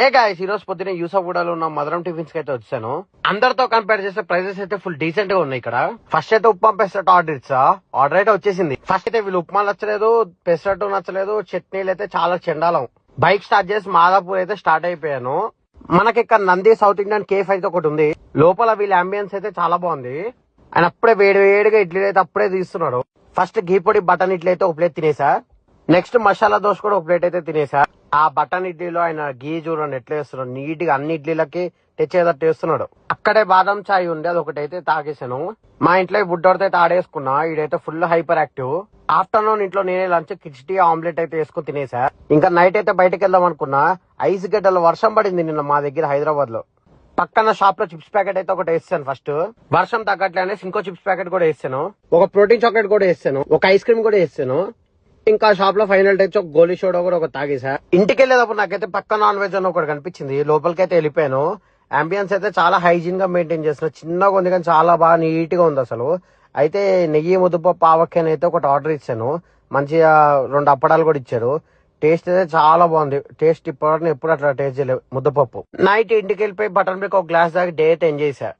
ఏ guys, ఈ రోజు పొద్దున్న యూసఫ్గూడలో ఉన్న మధురం టిఫిన్స్ కి అయితే వచ్చాను. అందరితో కంపేర్ చేస్తే ప్రైజెస్ అయితే ఫుల్ డీసెంట్ గా ఉన్నాయి ఇక్కడ. ఫస్ట్ అయితే ఉప్మా పెసరట్టు ఆర్డర్ ఇచ్చా. ఆర్డర్ అయితే వచ్చేసింది. ఫస్ట్ అయితే వీళ్ళు ఉప్మా నచ్చలేదు, పెసరట్టు నచ్చలేదు, చట్నీలు అయితే చాలా చెండాలం. బైక్ స్టార్ట్ చేసి మాదాపూర్ అయితే స్టార్ట్ అయిపోయాను. మనకి ఇక్కడ నంది సౌత్ ఇండియన్ కేఫ్ అయితే ఒకటి ఉంది. లోపల వీళ్ళ అంబియన్స్ అయితే చాలా బాగుంది. ఆయన అప్పుడే వేడి వేడిగా ఇడ్లీ అయితే అప్పుడే తీస్తున్నాడు. ఫస్ట్ ఘీ పొడి బటన్ ఇడ్లీ అయితే ఒక ప్లేట్ తినేసా. నెక్స్ట్ మసాలా దోశ కూడా ఒక ప్లేట్ అయితే తినేసా. ఆ బటన్ ఇడ్లీలో ఆయన గీ చూడండి ఎట్లా వేస్తున్నాడు. నీట్ గా అన్ని ఇడ్లీలకి తెచ్చేదట్టు వేస్తున్నాడు. అక్కడే బాదం చాయ్ ఉంది, అది ఒకటి అయితే తాగేసాను. మా ఇంట్లో బుడ్డోడితో అయితే ఆడేసుకున్నా. ఈడైతే ఫుల్ హైపర్ యాక్టివ్. ఆఫ్టర్నూన్ ఇంట్లో నేనే లంచ్ కిచిడి ఆమ్లెట్ అయితే వేసుకుని తినేసా. ఇంకా నైట్ అయితే బయటకు వెళ్దాం అనుకున్నా. ఐస్ గడ్డలో వర్షం పడింది నిన్న మా దగ్గర హైదరాబాద్ లో. పక్కన షాప్ లో చిప్స్ ప్యాకెట్ అయితే ఒకటి వేసాను. ఫస్ట్ వర్షం తగ్గట్లే అనేసి ఇంకో చిప్స్ ప్యాకెట్ కూడా వేసాను. ఒక ప్రోటీన్ చాక్లెట్ కూడా వేసాను. ఒక ఐస్ క్రీమ్ కూడా వేసాను. ఇంకా షాప్ లో ఫైనల్ టచ్ ఒక గోలీ సోడా కూడా ఒక తాగేసా. ఇంటికి వెళ్ళేటప్పుడు నాకైతే పక్క నాన్ వెజ్ అని ఒకటి కనిపించింది. లోపలికి అయితే వెళ్ళిపోయాను. అంబియన్స్ అయితే చాలా హైజీన్ గా మెయింటైన్ చేస్తున్నా. చిన్నగా ఉంది కానీ చాలా బాగా నీట్ గా ఉంది అసలు. అయితే నెయ్యి ముద్దపప్పు ఆవకాయ అయితే ఒకటి ఆర్డర్ ఇచ్చాను. మంచిగా 2 అప్పడాలు కూడా ఇచ్చారు. టేస్ట్ అయితే చాలా బాగుంది. టేస్ట్ ఇప్పటివరకు ఎప్పుడు అట్లా టేస్ట్ చేయలేదు ముద్దపప్పు. నైట్ ఇంటికి వెళ్ళిపోయి బటర్ మిల్క్ ఒక గ్లాస్ దాకా డే అయితే ఎంజాయ్ చేశా.